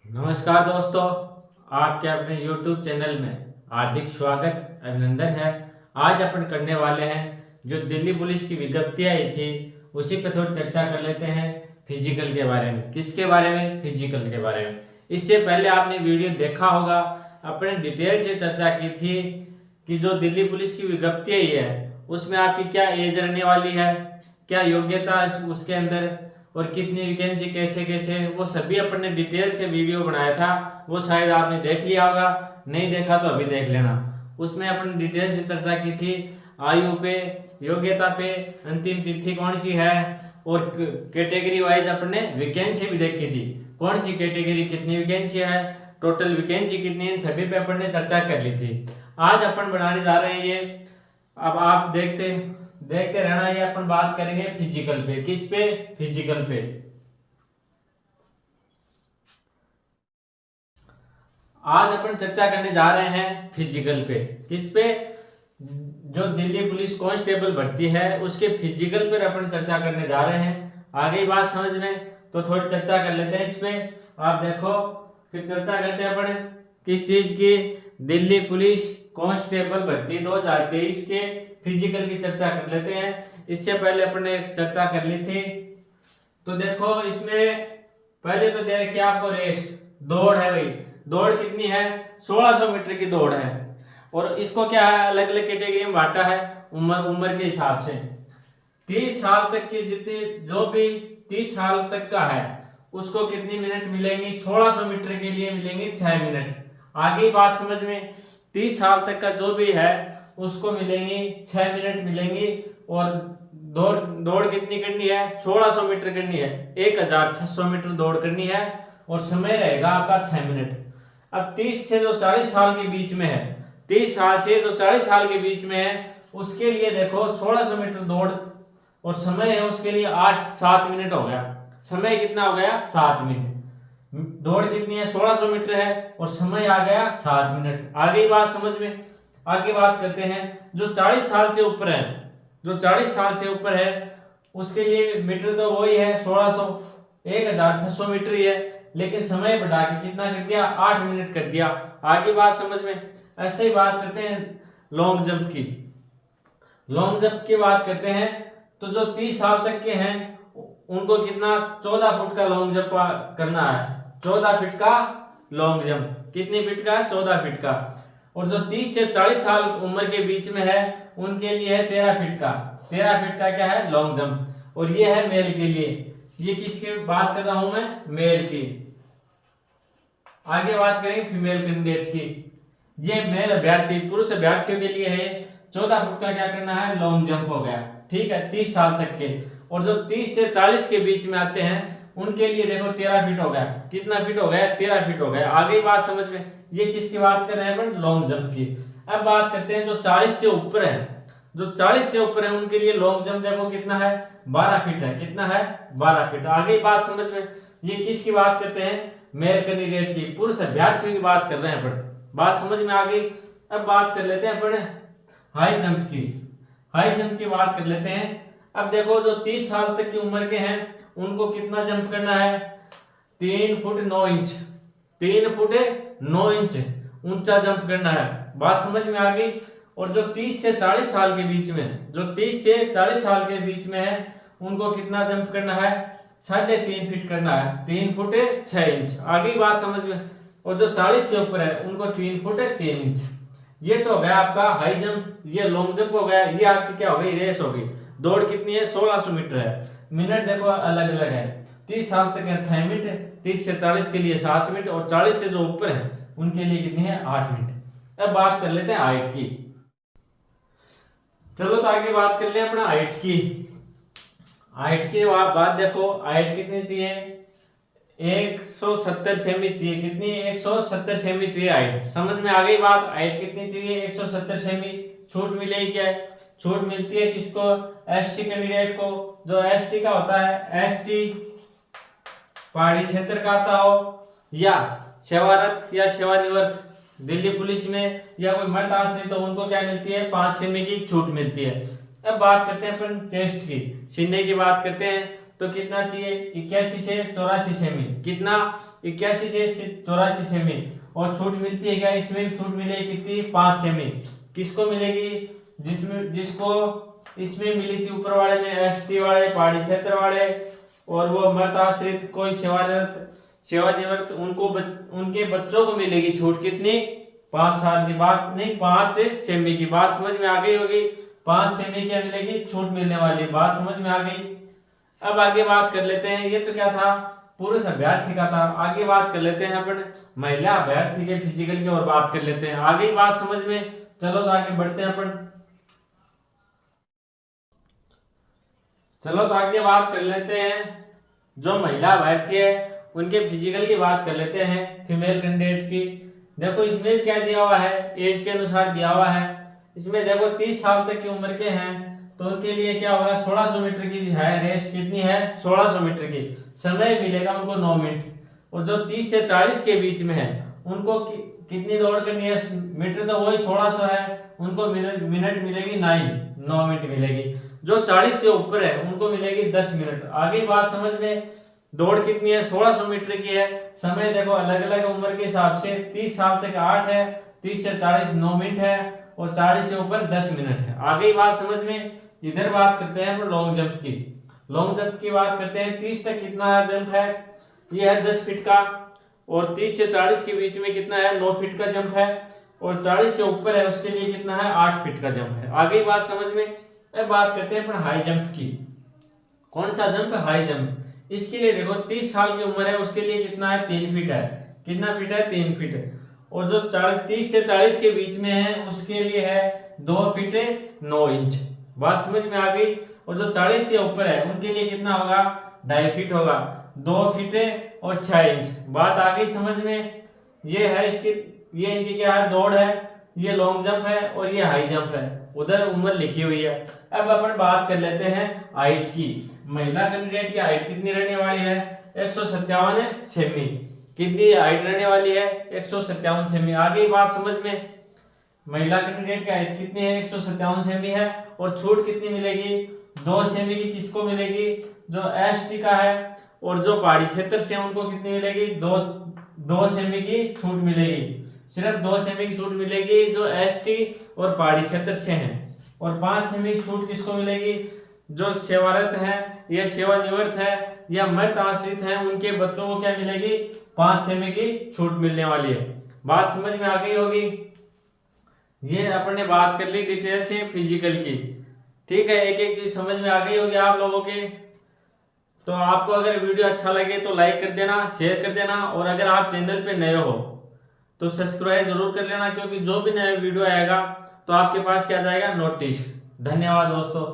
नमस्कार दोस्तों, आपके अपने YouTube चैनल में हार्दिक स्वागत अभिनंदन है। आज अपन करने वाले हैं जो दिल्ली पुलिस की विज्ञप्ति आई थी उसी पर थोड़ी चर्चा कर लेते हैं। फिजिकल के बारे में, किसके बारे में? फिजिकल के बारे में। इससे पहले आपने वीडियो देखा होगा, अपने डिटेल से चर्चा की थी कि जो दिल्ली पुलिस की विज्ञप्ति आई है उसमें आपकी क्या एज रहने वाली है, क्या योग्यता उसके अंदर, और कितनी वैकेंसी कैसे कैसे, वो सभी अपन ने डिटेल से वीडियो बनाया था। वो शायद आपने देख लिया होगा, नहीं देखा तो अभी देख लेना। उसमें अपन डिटेल से चर्चा की थी आयु पे, योग्यता पे, अंतिम तिथि कौन सी है, और कैटेगरी वाइज अपन ने वैकेंसी भी देखी थी, कौन सी कैटेगरी कितनी वैकेंसी है, टोटल वैकेंसी कितनी है, सभी पे अपन ने चर्चा कर ली थी। आज अपन बनाने जा रहे हैं ये। अब आप देखते देखते रहना। ये अपन बात करेंगे फिजिकल पे। किस पे? फिजिकल पे। आज अपन चर्चा करने जा रहे हैं फिजिकल पे। किस पे? जो दिल्ली पुलिस कांस्टेबल भर्ती है उसके फिजिकल पर अपन चर्चा करने जा रहे हैं। आगे बात समझ में तो थोड़ी चर्चा कर लेते हैं इस पे। आप देखो, फिर चर्चा करते हैं अपन किस चीज की? दिल्ली पुलिस कांस्टेबल भर्ती 2023 के फिजिकल की चर्चा कर लेते हैं। इससे पहले अपन ने चर्चा कर ली थी। तो देखो, इसमें पहले तो दे रखी आपको रेस, दौड़ है भाई। दौड़ कितनी है? 1600 मीटर की दौड़ है। और इसको क्या है, अलग अलग कैटेगरी में बांटा है उम्र के हिसाब से। 30 साल तक की जितनी, जो भी 30 साल तक का है उसको कितनी मिनट मिलेंगी? 1600 मीटर के लिए मिलेंगे 6 मिनट। आगे बात समझ में। 30 साल तक का जो भी है उसको मिलेंगी 6 मिनट मिलेंगी। और दौड़ दौड़ कितनी करनी है? 1600 मीटर करनी है, 1600 मीटर दौड़ करनी है। और समय रहेगा आपका 6 मिनट। अब 30 से जो 40 साल के बीच में है, 30 साल से जो 40 साल के बीच में है उसके लिए देखो 1600 मीटर दौड़, और समय है उसके लिए 7 मिनट हो गया। समय कितना हो गया? 7 मिनट। दौड़ कितनी है? 1600 मीटर है, और समय आ गया 7 मिनट। आगे बात समझ में। आगे बात करते हैं जो 40 साल से ऊपर है, जो 40 साल से ऊपर है उसके लिए मीटर तो वही है 1600, 1600 मीटर ही है, लेकिन समय बढ़ा के कितना कर दिया? 8 मिनट कर दिया। आगे बात समझ में। ऐसे ही बात करते हैं लॉन्ग जंप की। लॉन्ग जंप की बात करते हैं तो जो 30 साल तक के हैं उनको कितना? 14 फुट का लॉन्ग जंप करना है। 14 फीट का लॉन्ग जंप। कितनी फीट का? 14 फीट का। और जो 30 से 40 साल उम्र के बीच में है उनके लिए है 13 फीट का। 13 फीट का क्या है? Long jump. और ये है मेल के लिए। ये किसकी बात कर रहा हूं मैं? मेल की। आगे बात करेंगे फीमेल कैंडिडेट की। ये मेल अभ्यर्थी, पुरुष अभ्यर्थियों के लिए है 14 फुट का क्या करना है? लॉन्ग जंप हो गया। ठीक है, 30 साल तक के। और जो 30 से 40 के बीच में आते हैं उनके लिए देखो 13 फीट हो गया। कितना फीट हो गया? 13 फीट हो गया। आगे बात समझ में। ये किसकी बात कर रहे हैं अपन? लॉन्ग जंप की। अब बात करते हैं जो 40 से ऊपर है। जो 40 से ऊपर है उनके लिए लॉन्ग जंप देखो कितना है? 12 फीट है। कितना है? 12 फीट। आगे बात समझ में। ये किसकी बात करते हैं? मेल कैंडिडेट की, पुरुष अभ्यर्थियों की बात कर रहे हैं अपन। बात समझ में आ गई। अब बात कर लेते हैं अपन हाई जंप की। हाई जंप की बात कर लेते हैं। अब देखो, जो 30 साल तक की उम्र के हैं उनको कितना जंप करना है? 3 फुट 9 इंच। 3 फुट 9 इंच ऊंचा जंप करना है। बात समझ में आ गई। और जो 30 से 40 साल के बीच में, जो 30 से 40 साल के बीच में है उनको कितना जंप करना है? 3.5 फीट करना है। 3 फुट 6 इंच। आगे बात समझ में। और जो 40 से ऊपर है उनको 3 फुट 3 इंच। ये तो हो गया आपका हाई जंप। ये लॉन्ग जंप हो गया। ये आपकी क्या हो गई? रेस हो गई। दौड़ कितनी है? 1600 मीटर है। मिनट देखो अलग अलग है। 30 साल तक है 6 मिनट, 30 से 40 के लिए 7 मिनट, और 40 से जो ऊपर है उनके लिए कितनी है? 8 मिनट। अब बात कर लेते हैं हाइट की। चलो तो आगे बात कर ले अपना हाइट की। हाइट की बात देखो, हाइट कितनी चाहिए? 170 सेमी चाहिए। कितनी? 170 सेमी चाहिए हाइट। समझ में आ गई बात? हाइट कितनी चाहिए? 170 सेमी। छूट मिलेगी क्या? छूट मिलती है किसको? एसटी कैंडिडेट को। जो एसटी का होता है, एसटी पहाड़ी क्षेत्र का आता हो, या सेवारत या सेवानिवृत्त दिल्ली पुलिस में, या कोई मर्द आश्रित तो उनको क्या मिलती है? 5 सेमी की छूट मिलती है। अब बात करते हैं अपन चेस्ट की, सीने की बात करते हैं। तो कितना चाहिए 81 से 84 सेमी, कितना 81 से 84 सेमी। और छूट मिलती है क्या, इसमें भी छूट मिलेगी कितनी 5 सेमी। किसको मिलेगी, जिसको इसमें मिली थी ऊपर वाले में एसटी वाले, पहाड़ी क्षेत्र वाले और वो मृत आश्रित कोई सेवानिवृत्त उनके बच्चों को मिलेगी छूट कितनी 5 साल की बात नहीं 5 सेमी की। बात समझ में आ गई होगी, 5 सेमी क्या मिलेगी छूट मिलने वाली, बात समझ में आ गई। अब आगे बात कर लेते हैं, ये तो क्या था पुरुष अभ्यर्थी का था। आगे बात कर लेते हैं अपन महिला अभ्यर्थी के फिजिकल की और बात कर लेते हैं। आगे बात समझ में, चलो तो आगे बढ़ते हैं अपन। चलो तो आगे बात कर लेते हैं, जो महिला अभ्यर्थी है उनके फिजिकल की बात कर लेते हैं, फीमेल कैंडिडेट की। देखो इसमें क्या दिया हुआ है, एज के अनुसार दिया हुआ है। इसमें देखो 30 साल तक की उम्र के हैं तो उनके लिए क्या होगा 1600 मीटर की है रेस, कितनी है 1600 मीटर की। समय मिलेगा उनको 9 मिनट। और जो 30 से 40 के बीच में है उनको कितनी दौड़ करनी है, मीटर तो वही 1600 है, उनको मिनट मिलेगी 9 मिनट मिलेगी। जो 40 से ऊपर है उनको मिलेगी 10 मिनट। आगे बात समझ में, दौड़ कितनी है 1600 मीटर की है। समय देखो अलग अलग उम्र के हिसाब से, 30 साल तक 8 है, 30 से 40 9 मिनट है और 40 से ऊपर 10 मिनट है। आगे बात समझ में, इधर बात करते हैं लॉन्ग जंप की। लॉन्ग जंप की बात करते हैं, 30 तक कितना जंप है, ये है 10 फीट का। और 30 से 40 के बीच में कितना है 9 फीट का जंप है। और 40 से ऊपर है उसके लिए कितना है 8 फीट का जंप है। आगे बात समझ में। अब बात करते हैं अपन हाई जंप की। कौन सा जंप है, हाई जंप। इसके लिए देखो 30 साल की उम्र है उसके लिए कितना है 3 फीट है, कितना फीट है 3 फीट है। और जो 30 से 40 के बीच में है उसके लिए है 2 फीट 9 इंच। बात समझ में आ गई। और जो 40 से ऊपर है उनके लिए कितना होगा 2.5 फीट होगा, 2 फीट और 6 इंच। बात आ गई समझ में। ये है इसकी, ये इनकी क्या है दौड़ है, ये लॉन्ग जंप है और ये हाई जंप है, उधर उम्र लिखी हुई है। अब अपन बात कर लेते हैं हाइट की। महिला कैंडिडेट की हाइट कितनी रहने वाली है 157 सेमी। कितनी हाइट रहने वाली है 157 सेमी। आगे बात समझ में, महिला कैंडिडेट की हाइट कितनी है 157 सेमी है। और छूट कितनी मिलेगी 2 सेमी की। किसको मिलेगी, जो एसटी का है और जो पहाड़ी क्षेत्र से उनको कितनी मिलेगी 2 सेमी की छूट मिलेगी। सिर्फ 2 सेमी की छूट मिलेगी जो एसटी और पहाड़ी क्षेत्र से हैं। और 5 सेमी की छूट किसको मिलेगी, जो सेवारत है या सेवानिवृत्त है या मृत आश्रित हैं उनके बच्चों को क्या मिलेगी 5 सेमी की छूट मिलने वाली है। बात समझ में आ गई होगी। ये अपन ने बात कर ली डिटेल से फिजिकल की, ठीक है। एक एक चीज समझ में आ गई होगी आप लोगों के। तो आपको अगर वीडियो अच्छा लगे तो लाइक कर देना, शेयर कर देना। और अगर आप चैनल पे नए हो तो सब्सक्राइब जरूर कर लेना, क्योंकि जो भी नया वीडियो आएगा तो आपके पास क्या जाएगा नोटिस। धन्यवाद दोस्तों।